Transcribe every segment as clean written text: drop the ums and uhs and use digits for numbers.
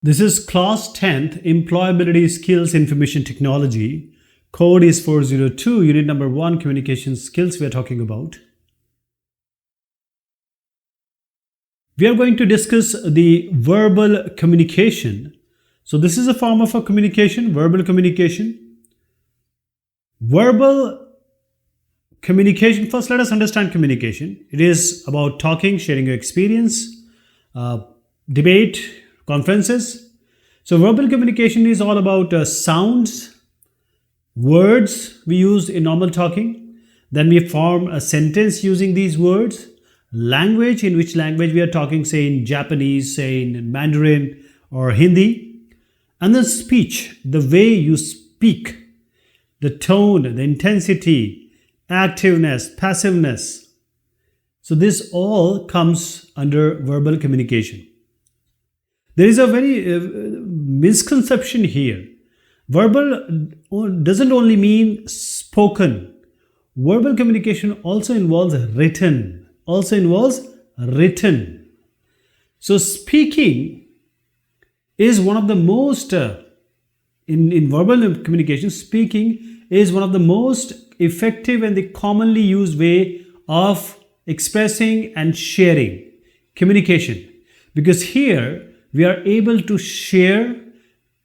This is class 10th Employability Skills Information Technology. Code is 402, unit number 1, communication skills we are talking about. We are going to discuss the verbal communication. So this is a form of a communication, verbal communication. Verbal communication, first let us understand communication. It is about talking, sharing your experience, debate, conferences. So verbal communication is all about sounds, words we use in normal talking. Then we form a sentence using these words. Language, in which language we are talking, say in Japanese, say in Mandarin or Hindi. And then speech, the way you speak, the tone, the intensity, activeness, passiveness. So this all comes under verbal communication. There is a very misconception here. Verbal doesn't only mean spoken. Verbal communication also involves written. So speaking is one of the most, in verbal communication, speaking is one of the most effective and the commonly used way of expressing and sharing communication. Because here, we are able to share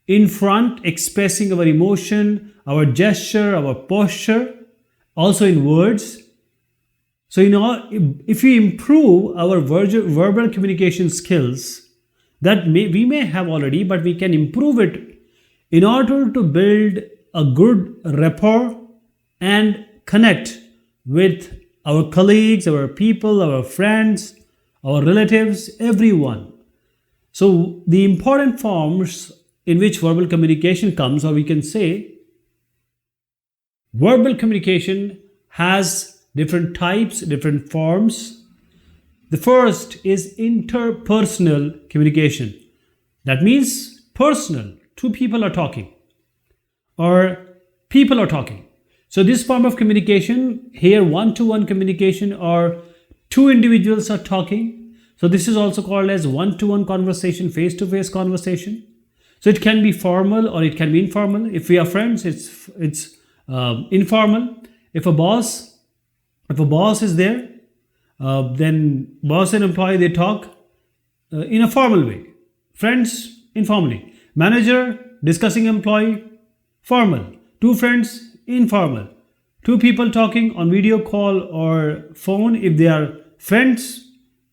in front, expressing our emotion, our gesture, our posture, also in words. So, if we improve our verbal communication skills, that we may have already, but we can improve it in order to build a good rapport and connect with our colleagues, our people, our friends, our relatives, everyone. So the important forms in which verbal communication comes, or we can say verbal communication has different types, different forms. The first is interpersonal communication. That means personal. Two people are talking or people are talking. So this form of communication, here one-to-one communication, or two individuals are talking. So this is also called as one-to-one conversation, face-to-face conversation. So it can be formal or it can be informal. If we are friends, it's informal. If a boss is there, then boss and employee, they talk in a formal way. Friends, informally. Manager discussing employee, formal. Two friends, informal. Two people talking on video call or phone, if they are friends,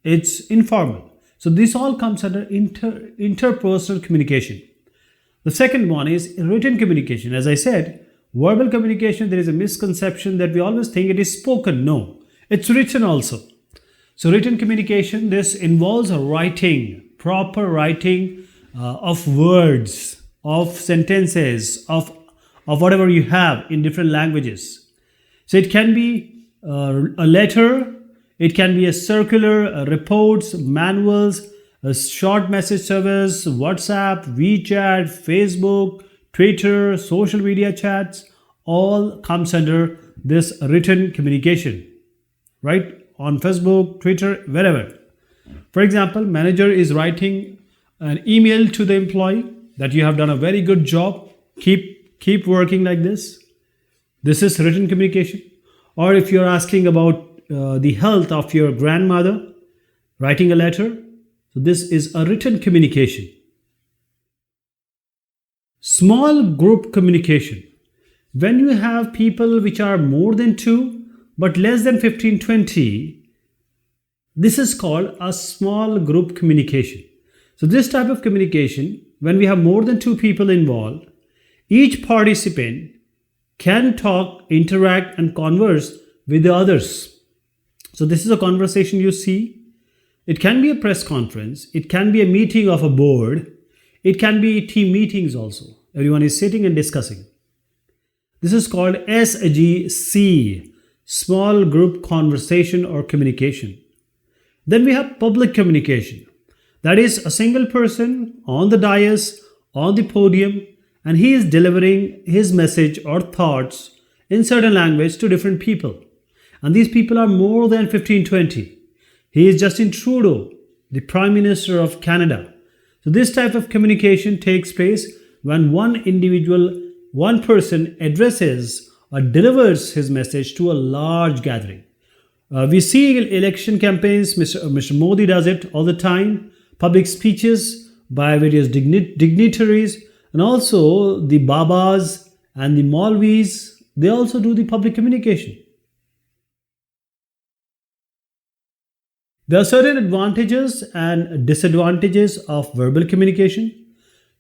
it's informal. So this all comes under interpersonal communication. The second one is written communication. As I said, verbal communication, there is a misconception that we always think it is spoken. No, it's written also. So written communication, this involves writing, proper writing of words, of sentences, of whatever you have in different languages. So it can be a letter, it can be a circular, reports, manuals, a short message service, WhatsApp, WeChat, Facebook, Twitter, social media chats, all comes under this written communication, right? On Facebook, Twitter, wherever. For example, manager is writing an email to the employee that you have done a very good job. Keep working like this. This is written communication. Or if you're asking about the health of your grandmother, writing a letter. So this is a written communication. Small group communication. When you have people which are more than 2 but less than 15-20, this is called a small group communication. So this type of communication, when we have more than 2 people involved, each participant can talk, interact and converse with the others. So this is a conversation you see. It can be a press conference. It can be a meeting of a board. It can be team meetings also. Everyone is sitting and discussing. This is called SGC, small group conversation or communication. Then we have public communication. That is a single person on the dais, on the podium, and he is delivering his message or thoughts in certain language to different people. And these people are more than 15-20. He is Justin Trudeau, the Prime Minister of Canada. So this type of communication takes place when one person addresses or delivers his message to a large gathering. We see election campaigns, Mr. Modi does it all the time, public speeches by various dignitaries, and also the Babas and the Maulvis, they also do the public communication. There are certain advantages and disadvantages of verbal communication.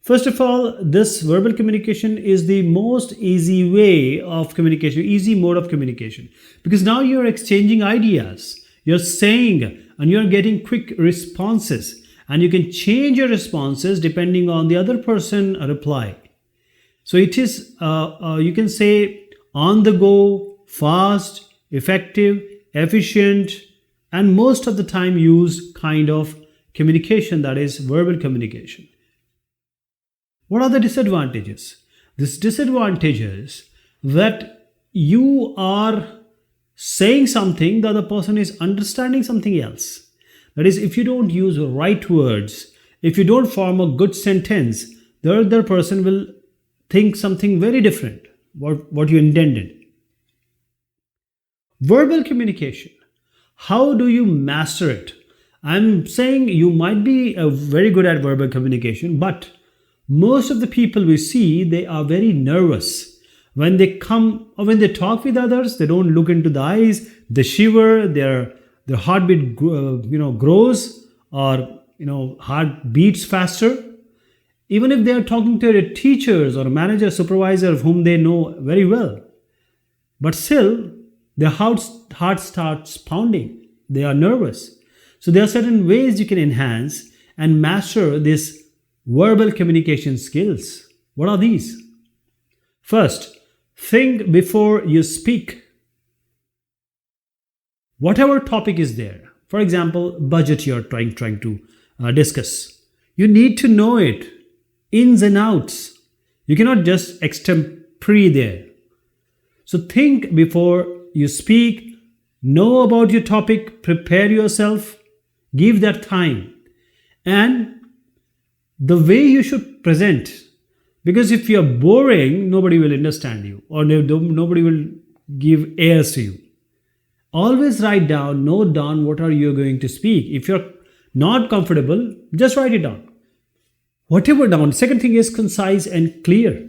First of all, this verbal communication is the most easy way of communication, easy mode of communication, because now you're exchanging ideas, you're saying, and you're getting quick responses, and you can change your responses depending on the other person reply. So it is, you can say, on the go, fast, effective, efficient, and most of the time used kind of communication, that is verbal communication. What are the disadvantages? This disadvantage is that you are saying something, the other person is understanding something else. That is, if you don't use the right words, if you don't form a good sentence, the other person will think something very different, what you intended. Verbal communication. How do you master it? I'm saying you might be very good at verbal communication, but most of the people we see, they are very nervous. When they come or when they talk with others, they don't look into the eyes, they shiver, their heartbeat grows, or heart beats faster. Even if they are talking to their teachers or a manager, supervisor whom they know very well. But still, their heart starts pounding. They are nervous. So there are certain ways you can enhance and master this verbal communication skills. What are these? First, think before you speak. Whatever topic is there, for example, budget you're trying to discuss, you need to know it, ins and outs. You cannot just extempore there. So think before you speak, know about your topic, prepare yourself, give that time. And the way you should present, because if you're boring, nobody will understand you, or nobody will give ears to you. Always write down, note down what are you going to speak. If you're not comfortable, just write it down. Whatever down. Second thing is concise and clear.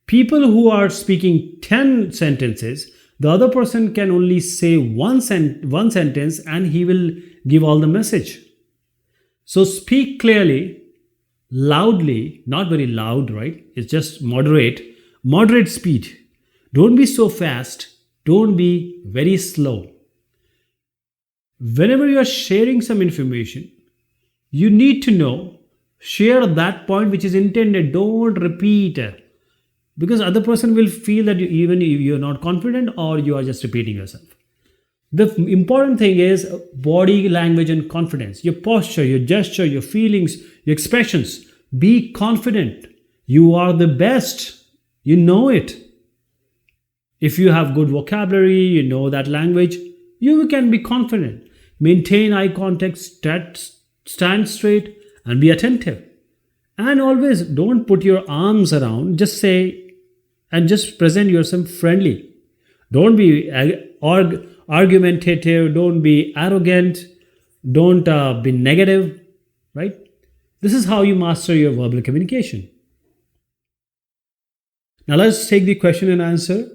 People who are speaking 10 sentences, the other person can only say one sentence and he will give all the message. So speak clearly, loudly, not very loud, right? It's just moderate speed. Don't be so fast. Don't be very slow. Whenever you are sharing some information, you need to know, share that point which is intended. Don't repeat it. Because other person will feel that even if you're not confident or you are just repeating yourself. The important thing is body language and confidence. Your posture, your gesture, your feelings, your expressions. Be confident. You are the best. You know it. If you have good vocabulary, you know that language, you can be confident. Maintain eye contact, stand straight, and be attentive. And always don't put your arms around, just say and just present yourself friendly. Don't be argumentative, don't be arrogant, don't be negative, right? This is how you master your verbal communication. Now let's take the question and answer.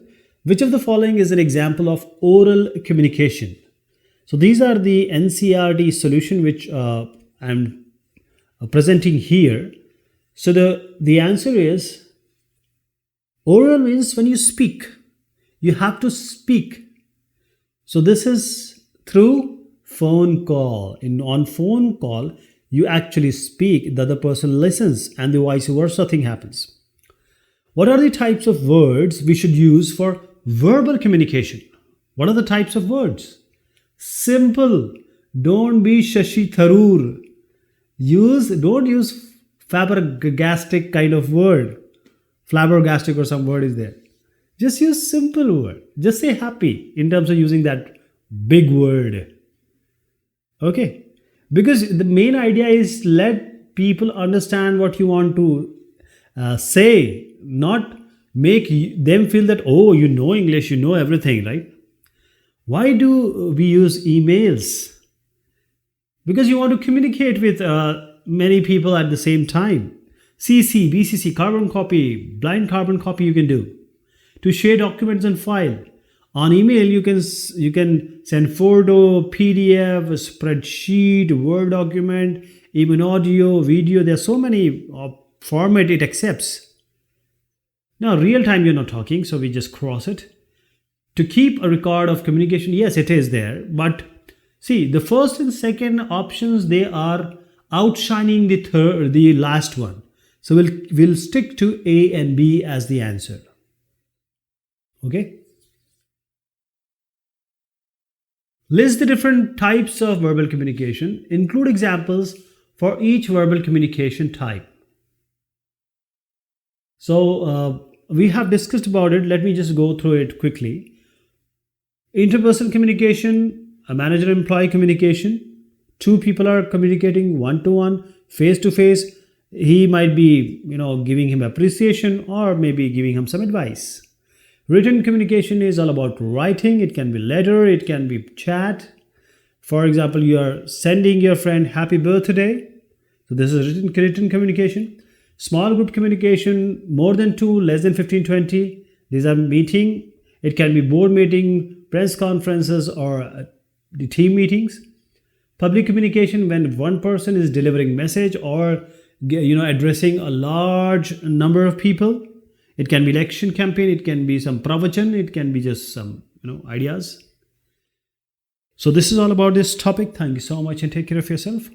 Which of the following is an example of oral communication? So these are the NCERT solution which I'm presenting here. So the answer is, oral means when you speak. You have to speak. So this is through phone call. On phone call, you actually speak, the other person listens, and the vice versa thing happens. What are the types of words we should use for verbal communication? What are the types of words? Simple. Don't be Shashi Tharoor. Don't use flabbergastic kind of word. Flabbergastic or some word is there. Just use simple word. Just say happy in terms of using that big word. Okay. Because the main idea is let people understand what you want to say, not make them feel that, oh, you know English, you know everything, right? Why do we use emails? Because you want to communicate with many people at the same time. CC, BCC, carbon copy, blind carbon copy you can do. To share documents and file. On email, you can send photo, PDF, a spreadsheet, Word document, even audio, video. There are so many format it accepts. Now, real time you're not talking, so we just cross it. To keep a record of communication, yes, it is there. But see, the first and second options, they are outshining the last one. So we'll stick to A and B as the answer. Okay. List the different types of verbal communication. Include examples for each verbal communication type. So we have discussed about it. Let me just go through it quickly. Interpersonal communication, a manager-employee communication. Two people are communicating one-to-one, face-to-face. He might be, giving him appreciation or maybe giving him some advice. Written communication is all about writing. It can be letter, it can be chat. For example, you are sending your friend happy birthday. So this is written communication. Small group communication, more than 2, less than 15, 20. These are meeting. It can be board meeting, press conferences, or the team meetings. Public communication, when one person is delivering message or addressing a large number of people. It can be election campaign, it can be some pravachan, it can be just some ideas. So this is all about this topic. Thank you so much and take care of yourself.